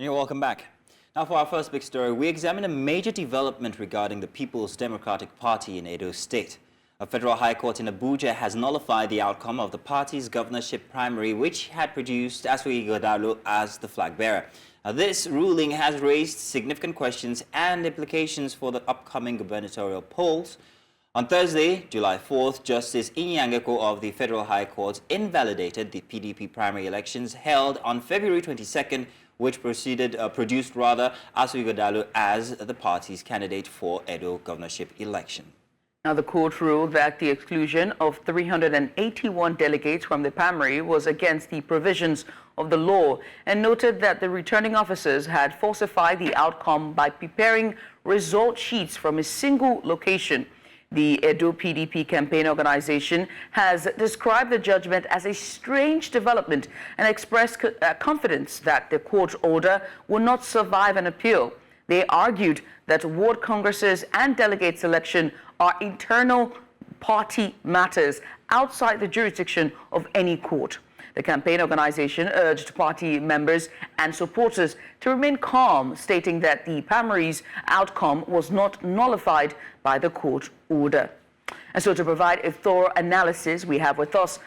You're welcome back. Now for our first big story, we examine a major development regarding the People's Democratic Party in Edo State. A federal high court in Abuja has nullified the outcome of the party's governorship primary, which had produced Asue Ighodalo as the flag bearer. Now, this ruling has raised significant questions and implications for the upcoming gubernatorial polls. On Thursday, July 4th, Justice Inyangeko of the Federal High Court invalidated the PDP primary elections held on February 22nd, which produced Asue Ighodalo as the party's candidate for Edo governorship election. Now, the court ruled that the exclusion of 381 delegates from the primary was against the provisions of the law and noted that the returning officers had falsified the outcome by preparing result sheets from a single location. The Edo PDP campaign organization has described the judgment as a strange development and expressed confidence that the court order will not survive an appeal. They argued that ward congresses and delegate selection are internal party matters outside the jurisdiction of any court. The campaign organization urged party members and supporters to remain calm, stating that the primary's outcome was not nullified by the court order. And so to provide a thorough analysis, we have with us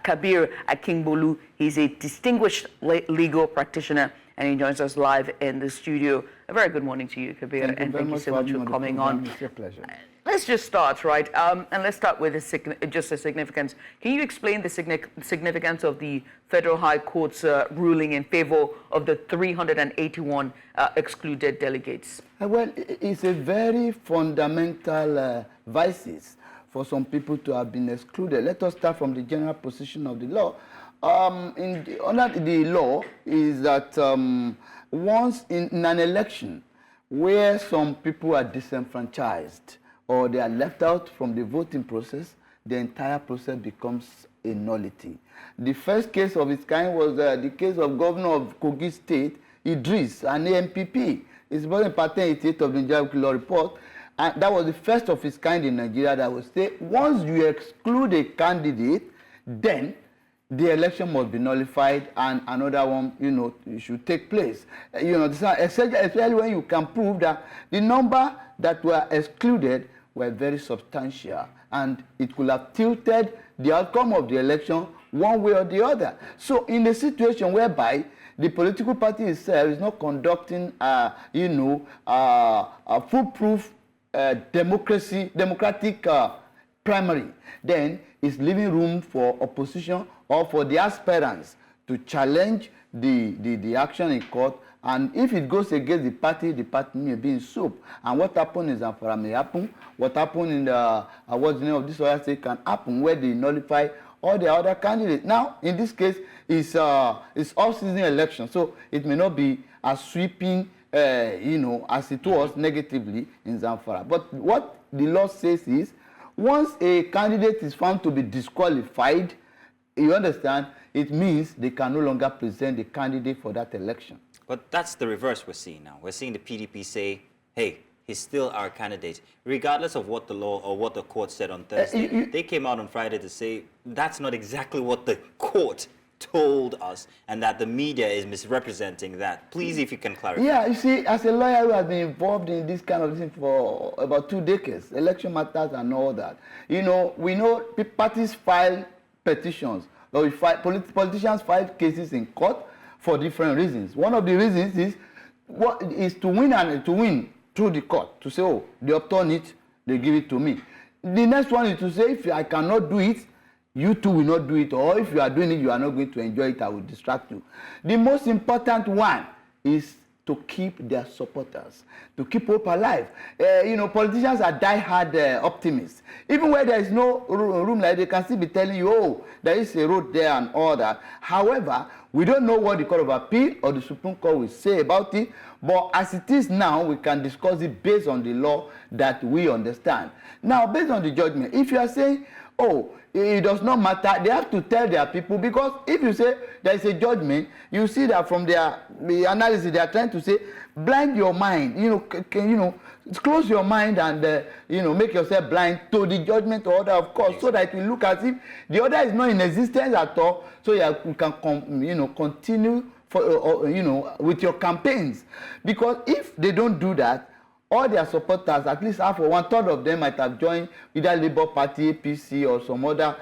Kabir Akingbolu. He's a distinguished legal practitioner and he joins us live in the studio. A very good morning to you, Kabir, and thank you so much for coming on. It's a pleasure. Let's just start, right? And let's start with just the significance. Can you explain the significance of the Federal High Court's ruling in favor of the 381 excluded delegates? Well, it's a very fundamental vices for some people to have been excluded. Let us start from the general position of the law. Under the law is that once in an election where some people are disenfranchised, or they are left out from the voting process, the entire process becomes a nullity. The first case of its kind was the case of Governor of Kogi State, Idris, an AMPP. It's about in Part 88 of the Nigeria Law Report. And that was the first of its kind in Nigeria that would say, once you exclude a candidate, then the election must be nullified and another one, should take place. Especially when you can prove that the number that were excluded were very substantial and it could have tilted the outcome of the election one way or the other. So in a situation whereby the political party itself is not conducting a foolproof democratic primary, then it's leaving room for opposition or for the aspirants to challenge the action in court. And if it goes against the party may be in soup. And what happened in Zamfara may happen. What happened in the what's the name of this other state can happen where they nullify all the other candidates. Now, in this case, it's off-season election, so it may not be as sweeping, as it was negatively in Zamfara. But what the law says is, once a candidate is found to be disqualified, you understand, it means they can no longer present the candidate for that election. But that's the reverse we're seeing now. We're seeing the PDP say, hey, he's still our candidate. Regardless of what the law or what the court said on Thursday, they came out on Friday to say that's not exactly what the court told us and that the media is misrepresenting that. Please, if you can clarify. Yeah, you see, as a lawyer who has been involved in this kind of thing for about 2 decades, election matters and all that, we know parties file petitions, or politicians file cases in court for different reasons. One of the reasons is to win through the court, to say, oh, they upturn it, they give it to me. The next one is to say, if I cannot do it, you too will not do it, or if you are doing it, you are not going to enjoy it, I will distract you. The most important one is to keep their supporters, to keep hope alive. Politicians are die-hard optimists. Even where there is no room, like they can still be telling you, oh, there is a road there and all that. However, we don't know what the Court of Appeal or the Supreme Court will say about it, but as it is now, we can discuss it based on the law that we understand. Now, based on the judgment, if you are saying, oh, it does not matter, they have to tell their people, because if you say there is a judgment, you see that from the analysis they are trying to say, blind your mind, close your mind and make yourself blind to the judgment order, of course, so that it will look as if the order is not in existence at all, so you can continue for, you know, with your campaigns. Because if they don't do that, all their supporters, at least half or 1/3 of them might have joined either Labour Party, APC, or some other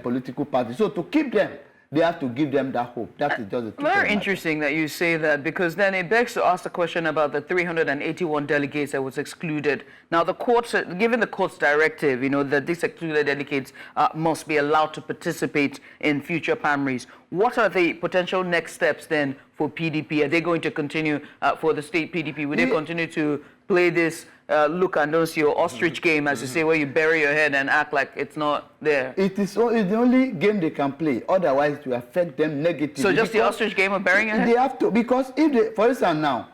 political party. So to keep them, they have to give them that hope. That is just the truth. Very interesting that you say that, because then it begs to ask the question about the 381 delegates that was excluded. Now, the courts, given the court's directive, you know, that these excluded delegates must be allowed to participate in future primaries. What are the potential next steps then for PDP? Are they going to continue for the state PDP? Will they continue to play this look and don't see your ostrich game, as you say, where you bury your head and act like it's not there? It's the only game they can play. Otherwise, it will affect them negatively. So just the ostrich game of burying your head? They have to, because if they, for instance now,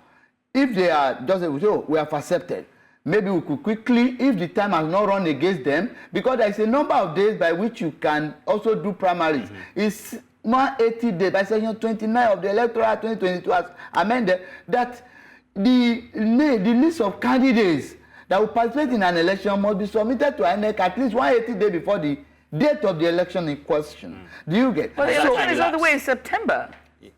if they are just, oh, we have accepted, maybe we could quickly, if the time has not run against them, because there is a number of days by which you can also do primaries. It's 180 days by section 29 of the Electoral Act 2022 as amended, that the list of candidates that will participate in an election must be submitted to INEC at least 180 days before the date of the election in question. Do you get? But the election is all the way in September.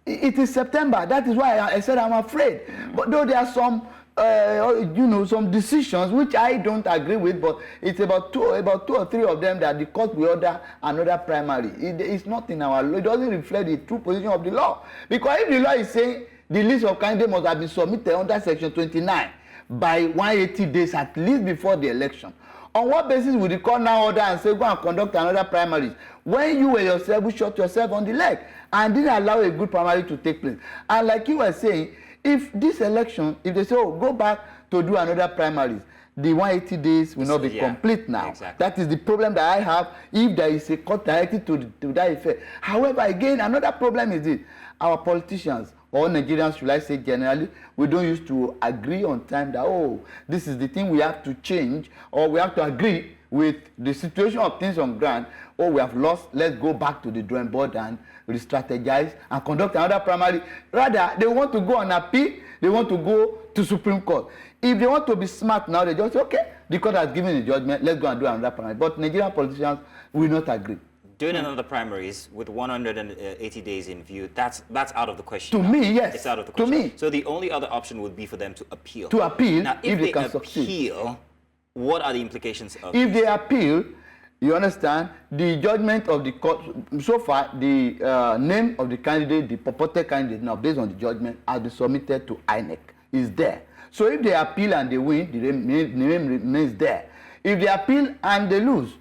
It is September. That is why I said I'm afraid. But though there are some, you know, some decisions which I don't agree with, but it's about two or three of them that the court will order another primary. It's not in our law. It doesn't reflect the true position of the law. Because if the law is saying the list of candidates must have been submitted under section 29 by 180 days at least before the election, on what basis would the court now order and say go and conduct another primaries when you were yourself who shot yourself on the leg and didn't allow a good primary to take place? And like you were saying, if this election, if they say, oh, go back to do another primaries, the 180 days will not be complete now. Exactly. That is the problem that I have if there is a court directed to that effect. However, again, another problem is this. Our politicians, or Nigerians, should I say generally, we don't used to agree on time that, oh, this is the thing we have to change, or we have to agree with the situation of things on ground, or we have lost, let's go back to the drawing board and re-strategize and conduct another primary. Rather, they want to go on appeal, they want to go to Supreme Court. If they want to be smart now, they just say, okay, the court has given the judgment, let's go and do another primary. But Nigerian politicians will not agree. Doing another primaries with 180 days in view, that's out of the question. To now. me, yes. It's out of the question. To me. So the only other option would be for them to appeal. To appeal, now, if they can succeed. What are the implications of If they appeal, you understand, the judgment of the court, so far, the name of the candidate, the purported candidate, now based on the judgment, has been submitted to INEC, is there. So if they appeal and they win, the name remains there. If they appeal and they lose,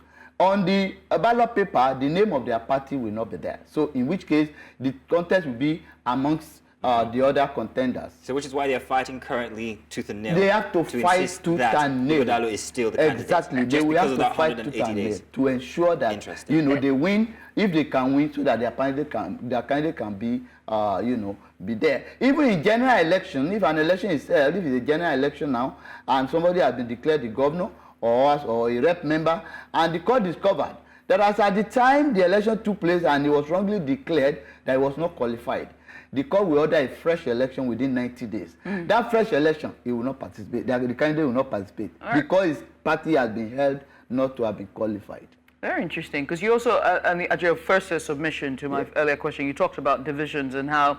on the ballot paper, the name of their party will not be there. So in which case, the contest will be amongst the other contenders. So which is why they are fighting currently tooth and nail. They have to fight tooth and nail. Ighodalo is still the candidate. Exactly. They will have to fight tooth and nail to ensure that, you know, they win, if they can win, so that their candidate can be, you know, be there. Even in general election, if an election is held, if it's a general election now, and somebody has been declared the governor, or a rep member, and the court discovered that as at the time the election took place and he was wrongly declared that he was not qualified, the court will order a fresh election within 90 days. That fresh election, he will not participate. The candidate will not participate because his party has been held not to have been qualified. Very interesting, because you also, at your first submission to my earlier question, you talked about divisions and how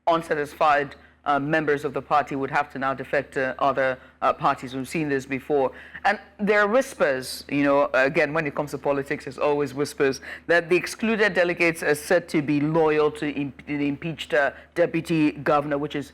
unsatisfied members of the party would have to now defect to other parties. We've seen this before. And there are whispers, you know, again, when it comes to politics, there's always whispers, that the excluded delegates are said to be loyal to the impeached deputy governor, which is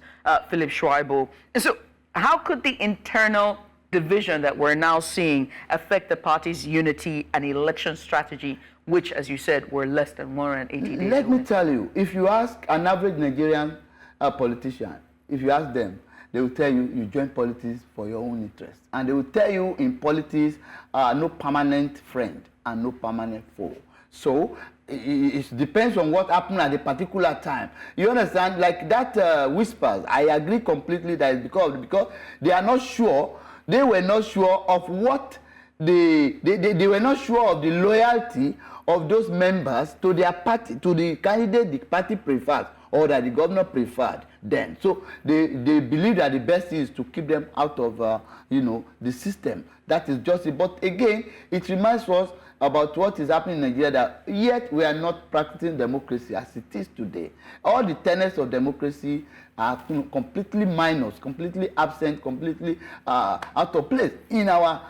Philip Schreiber. And so how could the internal division that we're now seeing affect the party's unity and election strategy, which, as you said, were less than 180 days Let away? me tell you, if you ask an average Nigerian politician, if you ask them, they will tell you, you join politics for your own interest. And they will tell you in politics, no permanent friend and no permanent foe. So it depends on what happened at a particular time. You understand? Like that whispers, I agree completely that it's because they are not sure, they were not sure of what they were not sure of the loyalty of those members to their party, to the candidate the party prefers, or that the governor preferred then. So they believe that the best is to keep them out of, you know, the system. That is just it. But again, it reminds us about what is happening in Nigeria, that yet we are not practicing democracy as it is today. All the tenets of democracy are completely minus, completely absent, completely out of place in our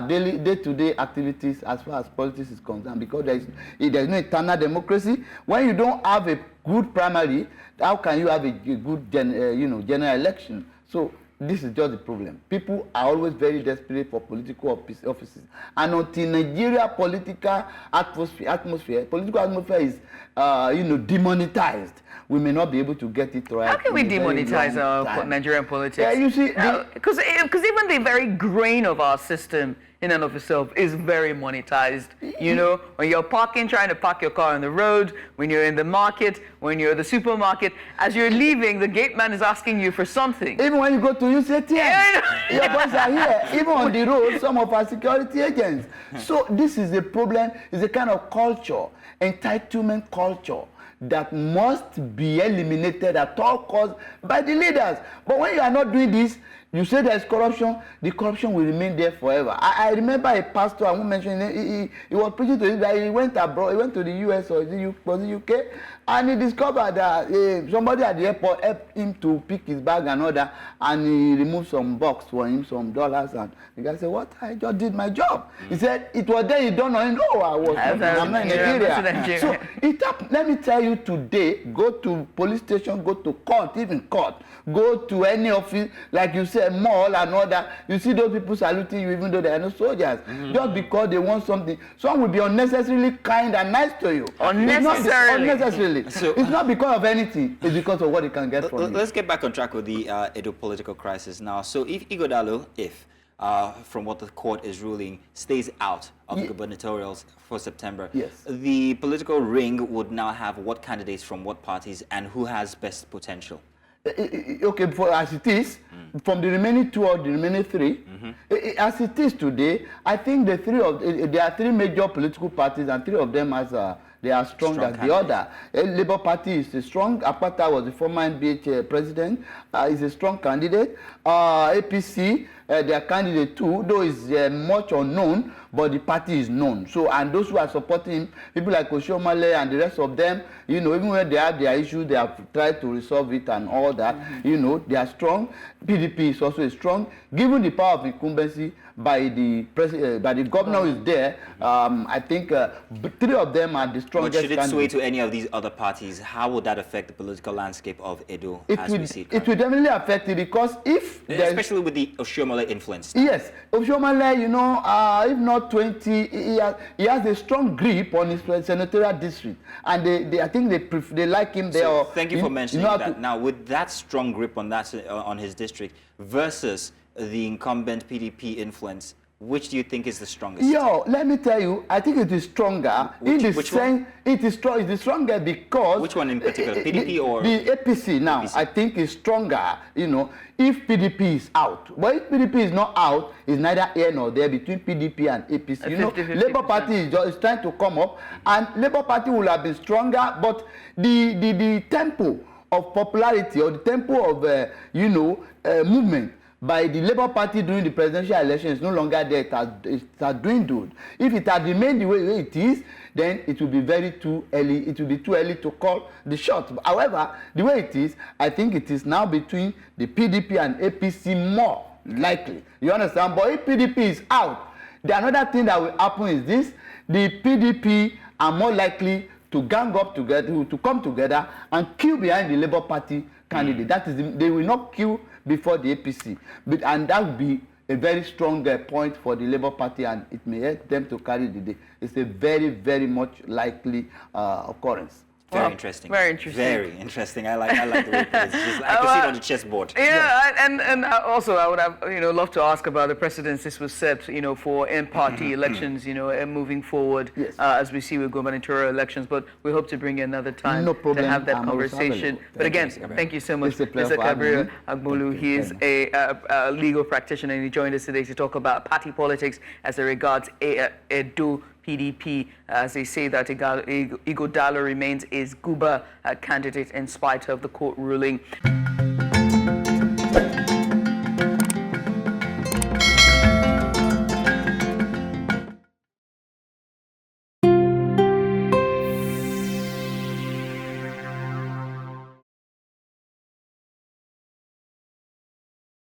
day-to-day activities as far as politics is concerned, because there is no internal democracy. When you don't have a good primary, how can you have a good general election? So this is just the problem. People are always very desperate for political offices, and until Nigeria political atmosphere is demonetized, we may not be able to get it right. How can we demonetize our Nigerian politics? Yeah, you see, because even the very grain of our system in and of itself is very monetized. You know, when you're trying to park your car on the road, when you're in the market, when you're at the supermarket, as you're leaving, the gate man is asking you for something. Even when you go to UCT, your boys are here. Even on the road, some of our security agents. So this is a problem. It's a kind of culture, entitlement culture, that must be eliminated at all costs by the leaders. But when you are not doing this, you say there is corruption, the corruption will remain there forever. I remember a pastor, I won't mention it, he was preaching to Israel, he went abroad, he went to the US or was it UK, and he discovered that somebody at the airport helped him to pick his bag and all that, and he removed some box for him, some dollars, and the guy said, what? I just did my job. He said, it was there, he don't know, I'm not in Nigeria. So let me tell you today, go to police station, go to court, even court, go to any office, like you said, mall and all that, you see those people saluting you even though they are not soldiers, just because they want something. Some will be unnecessarily kind and nice to you. Unnecessarily. So, it's not because of anything, it's because of what they can get from you. Let's get back on track with the Edo political crisis now. So if Ighodalo, from what the court is ruling, stays out of the gubernatorials for September, yes, the political ring would now have what candidates from what parties and who has best potential? Okay, as it is, from the remaining two or the remaining three, as it is today, I think there are three major political parties, and three of them they are strong as the other. Labour Party is a strong. Apata was the former NBH president, is a strong candidate. APC, their candidate too, though is much unknown, but the party is known. So, and those who are supporting him, people like Oshiomhole and the rest of them, even when they have their issues, they have tried to resolve it and all that. They are strong. PDP is also strong. Given the power of incumbency by the governor who is there, I think three of them are the strongest. But should it sway to any of these other parties, how would that affect the political landscape of Edo as we see it? It will definitely affect it, because especially with the Oshiomhole influence. Yes, Oshiomhole, if not 20, he has a strong grip on his senatorial district, and I think they like him there. So thank you for mentioning that. Now, with that strong grip on on his district versus the incumbent PDP influence, which do you think is the strongest? Let me tell you, I think it is stronger. It is stronger because... Which one in particular, PDP or... The APC now, APC. I think is stronger, if PDP is out. But if PDP is not out, it's neither here nor there between PDP and APC. Labour Party is trying to come up, and Labour Party will have been stronger, but the tempo of popularity or the tempo of, movement by the Labour Party during the presidential election is no longer there. It has dwindled. If it had remained the way it is, then it will be too early. It will be too early to call the shot. However, the way it is, I think it is now between the PDP and APC more likely. You understand? But if PDP is out, the another thing that will happen is this: the PDP are more likely to gang up together, to come together and queue behind the Labour Party candidate. That is, they will not queue before the APC, and that would be a very strong point for the Labour Party, and it may help them to carry the day. It's a very, very much likely occurrence. Very interesting. Very interesting. Very interesting. I like the way it is. I can see it on the chessboard. Yeah, and also I would have love to ask about the precedents this was set for in-party elections moving forward, as we see with gubernatorial elections. But we hope to bring you another time to have that conversation. But again, thank you so much, Mr. Gabriel Agbolu. He is a legal practitioner, and he joined us today to talk about party politics as it regards Edo PDP, as they say that Ighodalo remains his Guba candidate in spite of the court ruling.